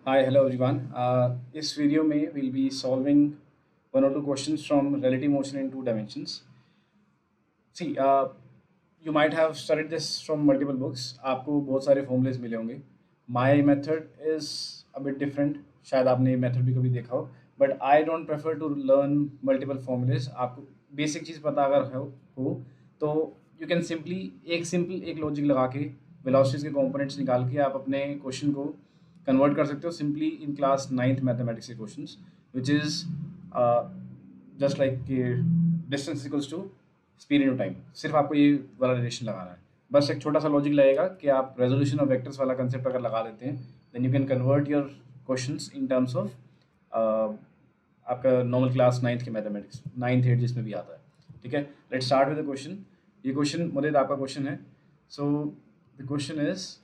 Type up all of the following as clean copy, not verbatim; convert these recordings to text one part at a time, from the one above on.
Hi, hello everyone. इस video में we'll be solving one or two questions from relative motion in two dimensions. See, you might have studied this from multiple books. आपको बहुत सारे formulas मिले होंगे. My method is a bit different. शायद आपने ये method भी कभी देखा हो. But I don't prefer to learn multiple formulas. आपको basic चीज़ पता अगर हो तो you can simply एक logic लगा के velocities के components निकाल के आप अपने question को कन्वर्ट कर सकते हो simply in class ninth mathematics के questions which is just like distance equals to speed into time. सिर्फ आपको ये वाला रिलेशन लगाना है, बस एक छोटा सा लॉजिक लगेगा कि आप रेजोल्यूशन ऑफ वेक्टर्स वाला कंसेप्ट अगर लगा देते हैं then you can convert your questions in terms of आपका नॉर्मल क्लास नाइन्थ के मैथमेटिक्स, नाइन्थ एट जिसमें भी आता है। ठीक है, let's start with the question. ये क्वेश्चन मुझे आपका क्वेश्चन है। सो द क्वेश्चन इज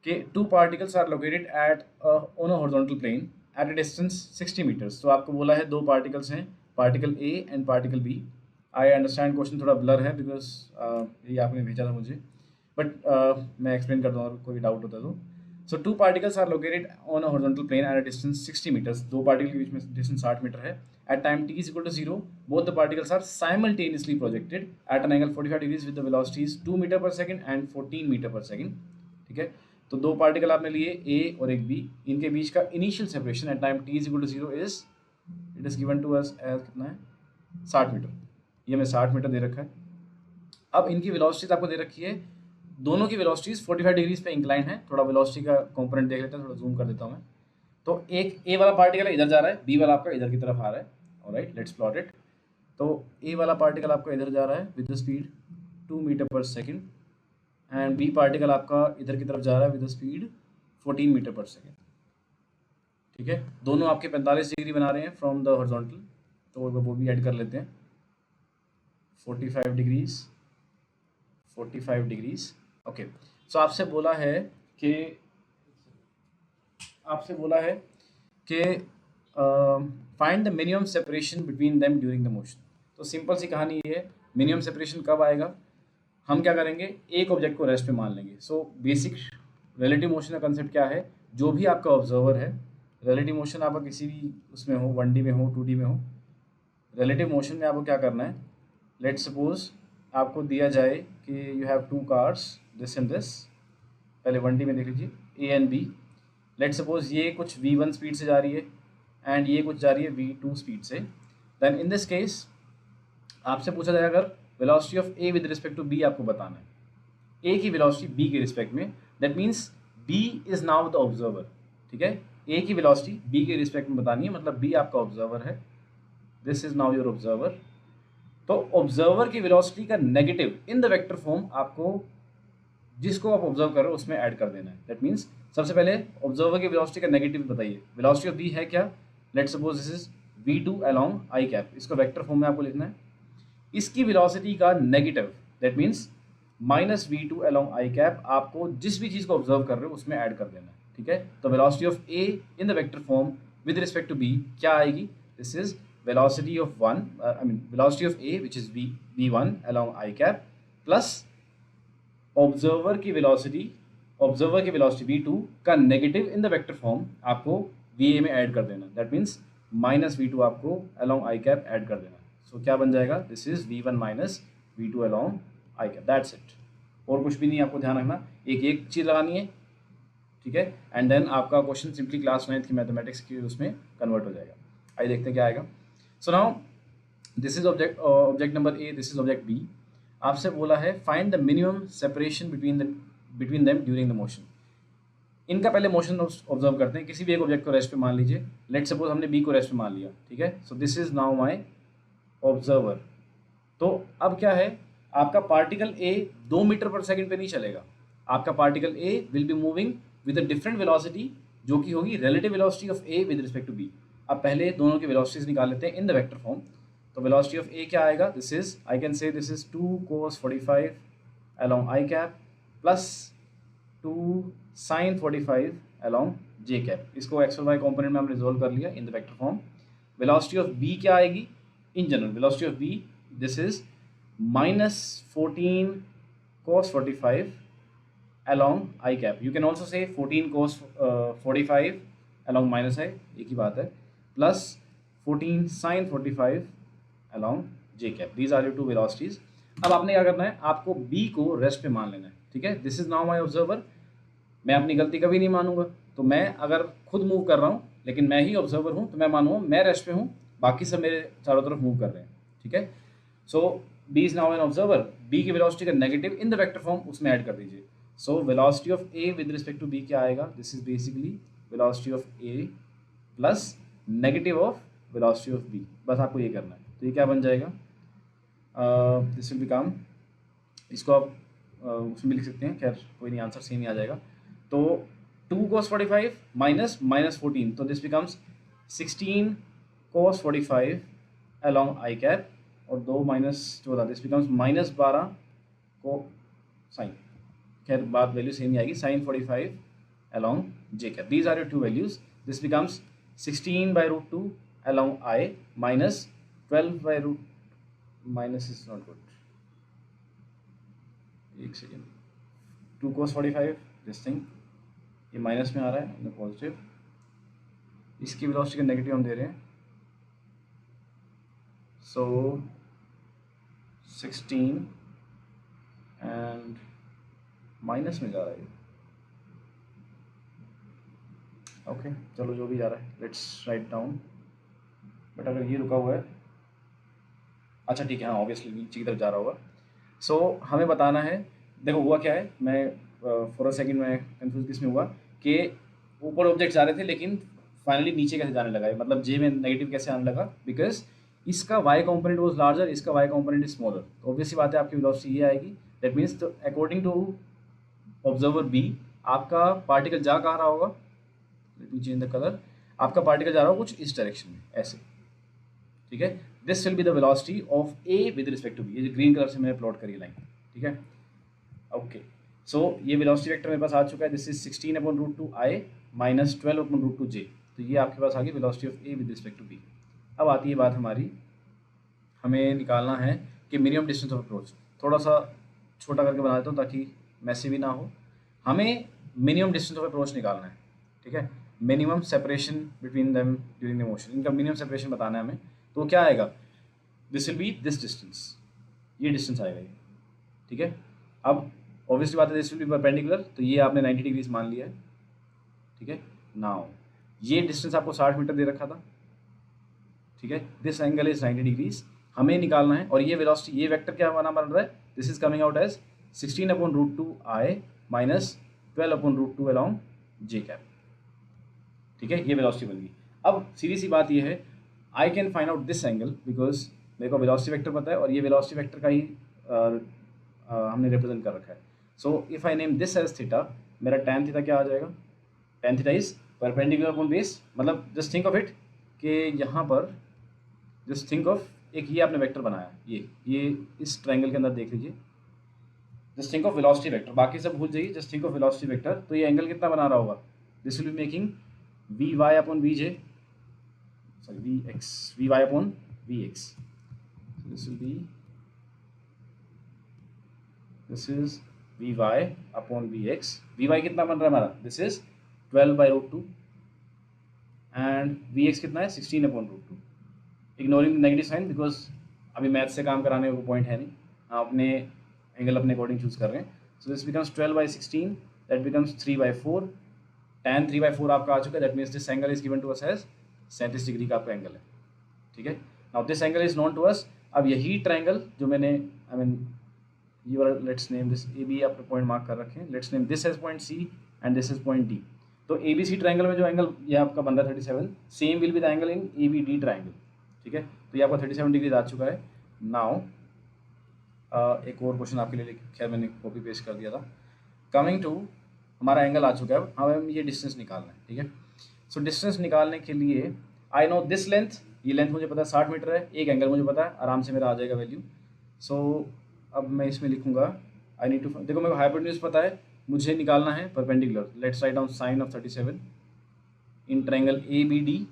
कि two particles are located at on a horizontal plane at a distance 60 metres. तो आपको बोला है दो पार्टिकल्स हैं, particle A and particle B. I understand question थोड़ा ब्लर है बिकॉज ये आपने भेजा था मुझे, बट मैं एक्सप्लेन कर दूँ अगर कोई डाउट होता तो। So two particles are located on a horizontal plane at a distance 60 metres. दो पार्टिकल के बीच में डिस्टेंस 60 मीटर है। At time t is equal to 0 both the particles are simultaneously projected at an angle 45 degrees with the velocities 2 metre पर second and 14 metre पर second. ठीक है, तो दो पार्टिकल आपने लिए ए और एक बी, इनके बीच का initial separation at time t is equal to 0 is it is given to us as कितना है 60 मीटर। ये हमें 60 मीटर दे रखा है। अब इनकी वेलोसिटीज आपको दे रखी है, दोनों की वेलोसिटीज 45 डिग्रीज पे इंक्लाइन है। थोड़ा वेलोसिटी का कंपोनेंट देख लेते हैं, थोड़ा जूम कर देता हूँ मैं। तो एक ए वाला पार्टिकल इधर जा रहा है, बी वाला आपका इधर की तरफ आ रहा है। Alright, let's plot it. तो ए वाला पार्टिकल आपका इधर जा रहा है विद द स्पीड 2 मीटर पर सेकंड एंड बी पार्टिकल आपका इधर की तरफ जा रहा है विद स्पीड 14 मीटर पर सेकेंड। ठीक है, दोनों आपके 45 डिग्री बना रहे हैं फ्रॉम द हॉरिजॉन्टल, तो वो भी ऐड कर लेते हैं। 45 डिग्रीज 45 डिग्रीज। ओके, सो आपसे बोला है कि find the minimum separation between them during the motion. तो सिंपल सी कहानी ये है, मिनिमम सेपरेशन कब आएगा। हम क्या करेंगे, एक ऑब्जेक्ट को रेस्ट पे मान लेंगे। सो बेसिक रिलेटिव मोशन का कंसेप्ट क्या है, जो भी आपका ऑब्जर्वर है, रिलेटिव मोशन आपका किसी भी उसमें हो, 1D में हो, 2D में हो, रिलेटिव मोशन में आपको क्या करना है। लेट्स सपोज आपको दिया जाए कि you have two cars this and this. पहले 1D में देख लीजिए, A and B. Let's suppose ये कुछ v1 स्पीड से जा रही है एंड ये कुछ जा रही है v2 स्पीड से। देन इन दिस केस आपसे पूछा जाएगा अगर velocity of A with respect to B आपको बताना है, ए की वेलोसिटी बी के रिस्पेक्ट में। That means B is now the observer. ठीक है, ए की वेलोसिटी बी के रिस्पेक्ट में बतानी है, मतलब बी आपका ऑब्जर्वर है। This is now your observer. तो ऑब्जर्वर की वेलोसिटी का negative in the vector form आपको जिसको आप ऑब्जर्व कर रहे हो उसमें ऐड कर देना है। दैट मीन्स सबसे पहले ऑब्जर्वर की वेलोसिटी का नेगेटिव बताइए। वेलोसिटी ऑफ बी है क्या, let's suppose this is v2 along I cap. इसको वेक्टर फॉर्म में आपको लिखना है। इसकी वेलोसिटी का negative that means minus v2 along I cap आपको जिस भी चीज़ को ऑब्जर्व कर रहे हो उसमें ऐड कर देना है। ठीक है, तो velocity of A in the vector form with respect to B क्या आएगी, this is velocity of velocity of A which is v1 along I cap plus observer की वेलोसिटी v2 का negative in the vector form आपको va में add कर देना। That means minus v2 आपको along I cap add कर देना। सो क्या बन जाएगा, this is v1 minus v2 along I cap. That's it, और कुछ भी नहीं आपको ध्यान रखना, एक चीज़ लगानी है। ठीक है, एंड देन आपका क्वेश्चन सिंपली क्लास 9th की मैथमेटिक्स की उसमें कन्वर्ट हो जाएगा। आइए देखते हैं क्या आएगा। So now this is object number A, this is object B. आपसे बोला है find the minimum separation between them during the motion. इनका पहले मोशन ऑब्जर्व करते हैं। किसी भी एक ऑब्जेक्ट को रेस्ट पे मान लीजिए। लेट सपोज हमने बी को रेस्ट पे मान लिया। ठीक है, so this is now my observer. तो अब क्या है, आपका पार्टिकल ए 2 मीटर पर सेकंड पे नहीं चलेगा। आपका particle A will be moving with a different velocity जो कि होगी relative velocity of A with respect to B. अब पहले दोनों की वेलोसिटीज निकाल लेते हैं इन द वेक्टर फॉर्म। तो वेलोसिटी ऑफ ए क्या आएगा, this is I can say this is 2 cos 45 along I cap plus 2 sin 45 along J cap. इसको एक्स और वाई कॉम्पोनेंट में हम रिजोल्व कर लिया in the vector form. Velocity of B क्या आएगी in general, velocity of B this is minus 14 cos 45 along I cap. You can also say 14 cos 45 along minus I, एक ही बात है, plus 14 sine 45 along J cap. These are your two velocities. अब आपने क्या करना है, आपको बी को रेस्ट पे मान लेना है, ठीक है। This is now my observer, मैं अपनी गलती कभी नहीं मानूंगा, तो मैं अगर खुद मूव कर रहा हूँ लेकिन मैं ही ऑब्जर्वर हूँ तो मैं मानूंगा मैं रेस्ट पे हूँ, बाकी सब मेरे चारों तरफ मूव कर रहे हैं, ठीक है। So B is now an observer, B की वेलोसिटी का negative in the vector form उसमें ऐड कर दीजिए। So velocity of A with respect to B क्या आएगा, this is basically velocity of A plus negative of velocity of B, बस आपको ये करना है। तो ये क्या बन जाएगा, दिस विल बिकम, इसको आप उसमें भी लिख सकते हैं, खैर कोई नहीं, आंसर सेम ही आ जाएगा। तो 2 cos 45 माइनस माइनस 14, तो this becomes 16 cos 45 along I cap, और 2 माइनस 14, दिस बिकम्स माइनस 12 को साइन, खैर बात वैल्यू सेम ही आएगी, sine 45 along J cap. These are your two values. This becomes 16/√2 along I minus 12/√, minus is not good, एक second, 2 cos 45 this thing, ये minus में आ रहा है, पॉजिटिव, इसकी वेलोसिटी का नेगेटिव हम दे रहे हैं, सो 16 एंड माइनस में जा रहा है, ओके चलो जो भी जा रहा है, लेट्स राइट डाउन। बट अगर ये रुका हुआ है, अच्छा ठीक है, हाँ ऑब्वियसली नीचे की तरफ जा रहा होगा। सो हमें बताना है, देखो हुआ क्या है, मैं फॉर अ सेकंड में कंफ्यूज किस में हुआ कि ऊपर ऑब्जेक्ट जा रहे थे लेकिन फाइनली नीचे कैसे जाने लगा है, मतलब जे में नेगेटिव कैसे आने लगा, बिकॉज इसका वाई कॉम्पोनेंट वॉज लार्जर, इसका वाई कॉम्पोनेंट इज स्मॉलर, तो ऑब्वियसली बात है आपकी वेलोसिटी ये आएगी। दैट मीन्स तो अकॉर्डिंग टू ऑब्जर्वर बी आपका पार्टिकल जा कहाँ रहा होगा, let me change the colour, आपका पार्टिकल जा रहा होगा कुछ इस डायरेक्शन में ऐसे, ठीक है। This will be the velocity of A with respect to B, ये जो ग्रीन कलर से मैंने प्लॉट करी लाइन, ठीक है। ओके सो ये वेलोसिटी वेक्टर मेरे पास आ चुका है, this is 16/√2 I minus 12/√2 J, तो ये आपके पास आ गई velocity of A with respect to B. अब आती है बात हमारी, हमें निकालना है कि मिनिमम डिस्टेंस ऑफ अप्रोच, थोड़ा सा छोटा करके बना देता हूँ ताकि मैसी भी ना हो। हमें मिनिमम डिस्टेंस ऑफ अप्रोच निकालना है, ठीक है, minimum separation between them during the motion, इनका मिनिमम सेपरेशन बताना है हमें। तो क्या आएगा, this will be this distance, ये डिस्टेंस आएगा ये, ठीक है। अब ऑब्वियसली बात है दिस विल बी परपेंडिकुलर, तो ये आपने 90 डिग्रीज मान लिया है, ठीक है। नाउ ये डिस्टेंस आपको 60 मीटर दे रखा था, ठीक है, दिस एंगल इज 90 डिग्रीज, हमें निकालना है। और ये वेलोसिटी, ये वेक्टर क्या बना बन रहा है, this is coming out as 16/√2 I minus 12/√2 along J cap, ठीक है, ये वेलोसिटी बन गई। अब सीधी सी बात ये है, I can find out this angle because मेरे को वेलोसिटी वेक्टर पता है और ये वेलोसिटी वेक्टर का ही हमने रिप्रेजेंट कर रखा है। So if I name this as theta, मेरा tan थीटा क्या आ जाएगा, tan theta is perpendicular upon base, मतलब जस्ट थिंक ऑफ इट कि यहाँ पर जस्ट थिंक ऑफ, एक ये आपने वेक्टर बनाया, ये इस ट्रायंगल के अंदर देख लीजिए, just think of velocity vector, बाकी सब भूल जाइए, just think of velocity vector. तो ये एंगल कितना बना रहा होगा, this will be making V Y upon V J, sorry V X, V Y upon V X, this will be, this is V Y upon V X, V Y कितना बन रहा है हमारा, this is 12/√2 and V X कितना है 16/√2, ignoring negative sign because अभी math से काम कराने को पॉइंट है नहीं, आप अपने एंगल अपने अकॉर्डिंग चूज कर रहे हैं। So this becomes 12/16, that becomes 3/4, tan 3/4 आपका आ चुका है, that means this angle is given to us as 37 degree का आपका एंगल है, ठीक है। Now this angle is known to us. अब यही ट्रायंगल जो मैंने आई मीन ये वाला, let's name this A B, आपने पॉइंट मार्क कर रखे हैं, let's name this as point C and this is point D. तो ए बी सी ट्रायंगल में जो एंगल ये आपका बन रहा है 37, same will be the angle in A B D triangle, ठीक है। तो ये आपका 37 डिग्री आ चुका है। नाउ एक और क्वेश्चन आपके लिए, खैर मैंने कॉपी पेस्ट कर दिया था। कमिंग टू, हमारा एंगल आ चुका है, हमें ये डिस्टेंस निकालना है, ठीक है। सो डिस्टेंस निकालने के लिए आई नो दिस लेंथ, ये लेंथ मुझे पता है 60 मीटर है, एक एंगल मुझे पता है, आराम से मेरा आ जाएगा वैल्यू। सो अब मैं इसमें लिखूंगा आई नीड टू, देखो मेरे को हाइपोटेन्यूज पता है, मुझे निकालना है perpendicular, let's write down sine of 37 in triangle A B D,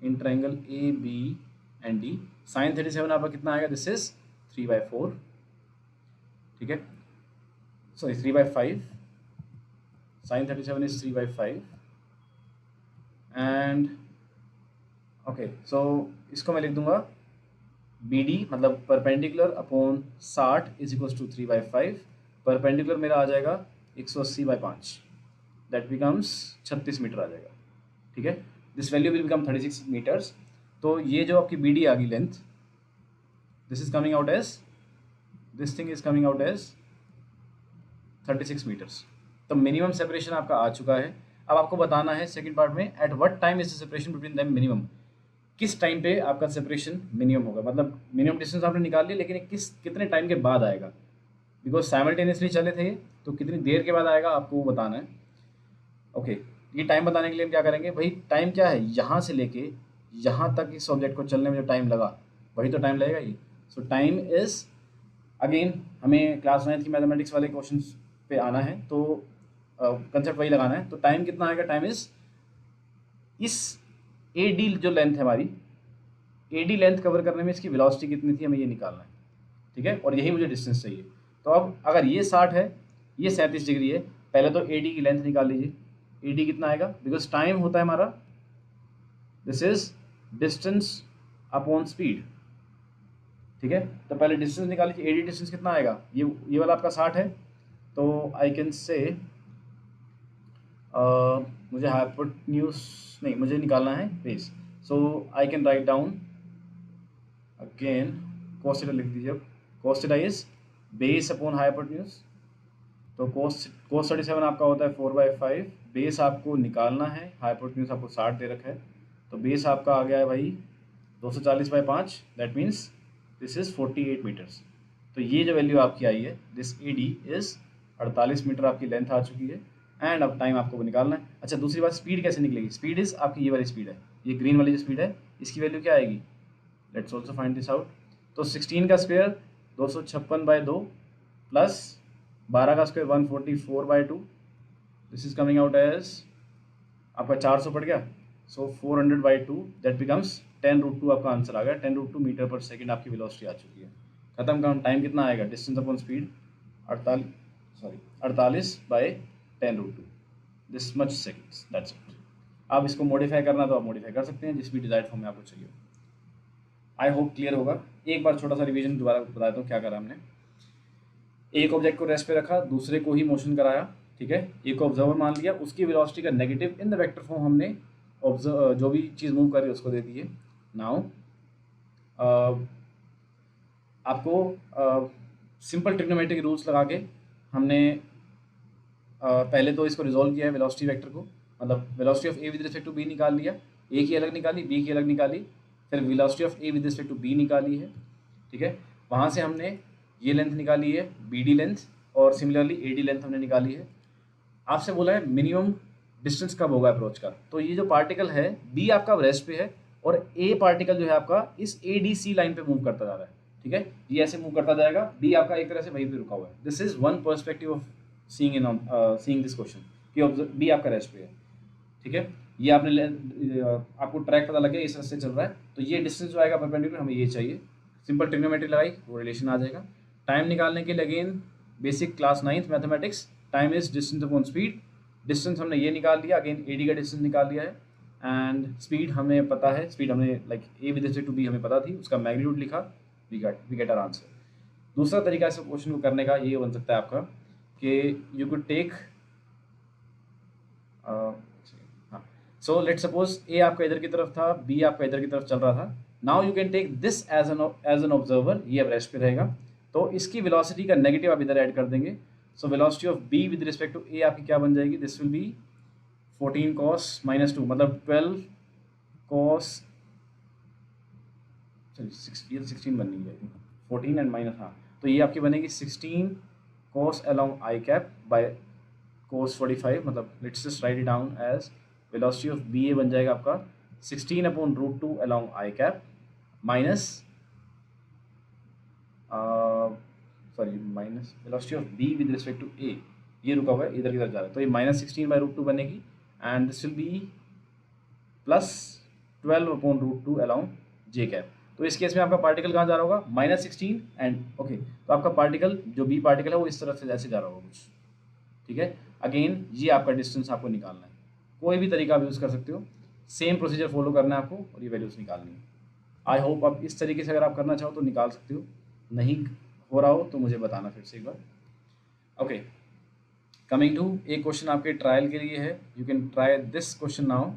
in triangle A B and D, sine 37 आपका कितना आएगा, दिस इज 3/4, ठीक है, sorry 3/5, sine 37 is 3/5 and okay, so इसको मैं लिख दूंगा बी डी मतलब perpendicular upon 60 is equal to 3/5। Perpendicular मेरा आ जाएगा 180/5, दैट बिकम्स 36 मीटर आ जाएगा। ठीक है, this value will become 36 metres. तो ये जो आपकी बी डी आ गई length, this is coming out as, this thing is coming out as 36 metres. तो मिनिमम सेपरेशन आपका आ चुका है। अब आपको बताना है सेकंड पार्ट में, at what time is the separation between them minimum, किस टाइम पे आपका सेपरेशन मिनिमम होगा, मतलब मिनिमम डिस्टेंस आपने निकाल लिया लेकिन कितने टाइम के बाद आएगा, बिकॉज साइमल्टेनियसली चले थे तो कितनी देर के बाद आएगा आपको वो बताना है। ओके, ये टाइम बताने के लिए हम क्या करेंगे भाई, टाइम क्या है, यहाँ से लेके यहाँ तक इस ऑब्जेक्ट को चलने में जो टाइम लगा वही तो टाइम लगेगा ये। सो टाइम इज, अगेन हमें क्लास 9 की मैथमेटिक्स वाले क्वेश्चन पे आना है तो कंसेप्ट वही लगाना है। तो टाइम कितना आएगा, टाइम इज इस ए डी जो लेंथ है हमारी, ए डी लेंथ कवर करने में इसकी वेलोसिटी कितनी थी हमें ये निकालना है। ठीक है, और यही मुझे डिस्टेंस चाहिए। तो अब अगर ये 60 है, ये 37 डिग्री है, पहले तो ए डी की लेंथ निकाल लीजिए। ए डी कितना आएगा, बिकॉज टाइम होता है हमारा, this is distance upon speed. ठीक है, तो पहले डिस्टेंस निकाल लीजिए। ए डी डिस्टेंस कितना आएगा, ये वाला आपका 60 है, तो आई कैन से मुझे हाइपोटेन्यूज नहीं, मुझे निकालना है base. So I can write down again, cos theta लिख दीजिए। अब cos theta is base upon hypotenuse. तो cos 37 आपका होता है 4/5। बेस आपको निकालना है, हाइपोटेन्यूज आपको 60 दे रखा है, तो बेस आपका आ गया है भाई 240/5, that means this is 48 metres. तो ये जो वैल्यू आपकी आई है, this A D is 48 metre आपकी लेंथ आ चुकी है। एंड अब टाइम आपको वो निकालना है। अच्छा, दूसरी बात, स्पीड कैसे निकलेगी, स्पीड इज आपकी ये वाली स्पीड है, ये ग्रीन वाली जो स्पीड है, इसकी वैल्यू क्या आएगी, let's also find this out. तो 16 का स्क्वायर 256/2 प्लस 12 का square 144/2, this is coming out as आपका 400 पड़ गया। सो 400/2, दैट बिकम्स 10√2 आपका आंसर आ गया। 10√2 मीटर पर सेकेंड आपकी वेलोसिटी आ चुकी है। खत्म काम, टाइम कितना आएगा, distance upon speed 48/10√2, this much seconds, that's it. आप इसको मॉडिफाई करना तो आप मॉडिफाई कर सकते हैं जिस भी डिजायर्ड फॉर्म में आपको चाहिए। आई होप क्लियर होगा। एक बार छोटा सा रिवीजन दोबारा बता देता हूँ क्या करा हमने। एक ऑब्जेक्ट को रेस्ट पे रखा, दूसरे को ही मोशन कराया। ठीक है, एक को ऑब्जर्वर मान लिया, उसकी वेलोसिटी का negative in the vector form हमने ऑब्जर्व जो भी चीज़ मूव कर रही है उसको दे दी है। नाउ आपको सिंपल ट्रिग्नोमेट्रिक रूल्स लगा के हमने पहले तो इसको रिजॉल्व किया है वेलोसिटी वेक्टर को, मतलब velocity of A with respect to B निकाल लिया, ए की अलग निकाली, बी की अलग निकाली, फिर velocity of A with respect to B निकाली है। ठीक है, वहाँ से हमने ये लेंथ निकाली है बी डी लेंथ, और सिमिलरली ए डी लेंथ हमने निकाली है। आपसे बोला है मिनिमम डिस्टेंस कब होगा अप्रोच का, तो ये जो पार्टिकल है बी आपका रेस्ट पे है, और ए पार्टिकल जो है आपका इस ए डी सी लाइन पे मूव करता जा रहा है। ठीक है, ये ऐसे मूव करता जाएगा, बी आपका एक तरह से वहीं पे रुका हुआ है। This is one perspective of seeing this question कि बी आपका रेस्ट पे है। ठीक है, ये आपको ट्रैक पता लग गया इस रास्ते चल रहा है, तो ये डिस्टेंस जो आएगा परपेंडिकुलर हमें ये चाहिए। सिंपल ट्रिग्नोमेट्री लगाई, वो रिलेशन आ जाएगा। टाइम निकालने के लिए again basic class 9th mathematics, time is distance upon speed. Distance हमने ये निकाल लिया, अगेन ए डी का डिस्टेंस निकाल लिया है, एंड स्पीड हमें पता है, स्पीड हमने like A with respect to B हमें पता थी, उसका मैग्नीट्यूड लिखा, वी गेट आवर आंसर। दूसरा तरीका इस क्वेश्चन को करने का ये बन सकता है आपका कि you could take, so let suppose A आपका इधर की तरफ था, बी आपका इधर की तरफ चल रहा था। Now you can take this as an observer, ये अब रेस्ट पे रहेगा, तो इसकी वेलोसिटी का नेगेटिव आप इधर ऐड कर देंगे। So velocity of B with respect to A आपकी क्या बन जाएगी, दिस विल बी 14 cos -2, मतलब 12 cos, सॉरी 16 बननी है, 14 एंड माइनस, हाँ, तो ये आपकी बनेगी 16 cos along i cap by cos 45, मतलब let's just write it down as velocity of B A बन जाएगा आपका 16/√2 along i cap minus sorry minus velocity of B with respect to A, ये रुका हुआ है इधर की तरफ जा रहा है, तो ये -16/√2 बनेगी, and this will B plus 12/√2 along j cap। तो इस केस में आपका पार्टिकल कहाँ जा रहा होगा, -16 एंड ओके, तो आपका पार्टिकल जो बी पार्टिकल है वो इस तरफ से ऐसे जा रहा होगा कुछ। ठीक है, अगेन ये आपका डिस्टेंस आपको निकालना है, कोई भी तरीका आप यूज़ कर सकते हो। सेम प्रोसीजर फॉलो करना है आपको और ये वैल्यूज़ निकालनी है। आई होप आप इस तरीके से अगर आप करना चाहो तो निकाल सकते हो, नहीं हो रहा हो तो मुझे बताना फिर से एक बार। ओके, कमिंग टू एक क्वेश्चन आपके ट्रायल के लिए है, you can try this question now.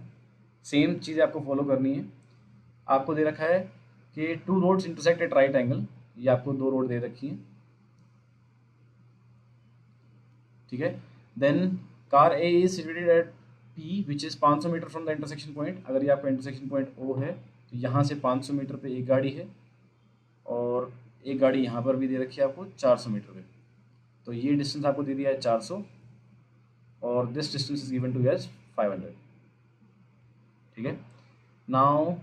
Same चीज़ आपको फॉलो करनी है। आपको दे रखा है कि 2 roads intersect at right angle, ये आपको 2 रोड दे रखी हैं, ठीक है। Then car A is situated at P which is 500 metre from the intersection point. अगर ये आपका इंटरसेक्शन पॉइंट ओ है तो यहाँ से 500 मीटर पे एक गाड़ी है और एक गाड़ी यहाँ पर भी दे रखी है आपको 400 मीटर पे। तो ये डिस्टेंस आपको दे दिया है 400 और this distance is given to as 500, ठीक है। Now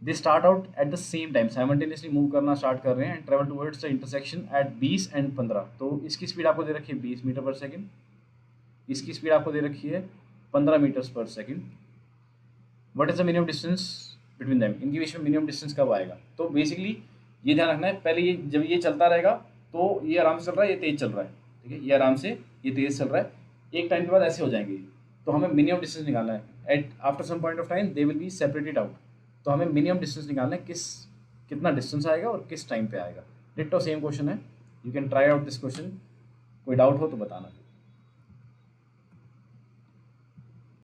they start out at the same time, simultaneously move करना स्टार्ट कर रहे हैं and travel towards the intersection at 20 and 15। तो इसकी स्पीड आपको दे रखी है 20 मीटर पर सेकेंड, इसकी स्पीड आपको दे रखी है 15 मीटर्स पर second. What is the minimum distance between them, इनके बीच में मिनिमम डिस्टेंस कब आएगा। तो बेसिकली ये ध्यान रखना है, पहले ये जब ये चलता रहेगा तो ये आराम से चल रहा है, ये तेज चल रहा है, ठीक है, ये आराम से ये तेज चल रहा है, एक टाइम के बाद ऐसे हो जाएंगे। तो हमें मिनिमम डिस्टेंस निकालना है, at after some point of time they will be separated out. तो हमें मिनिमम डिस्टेंस निकालना है, कितना डिस्टेंस आएगा और किस टाइम पे आएगा। डिट्टो सेम क्वेश्चन है, you can try out this question, कोई डाउट हो तो बताना।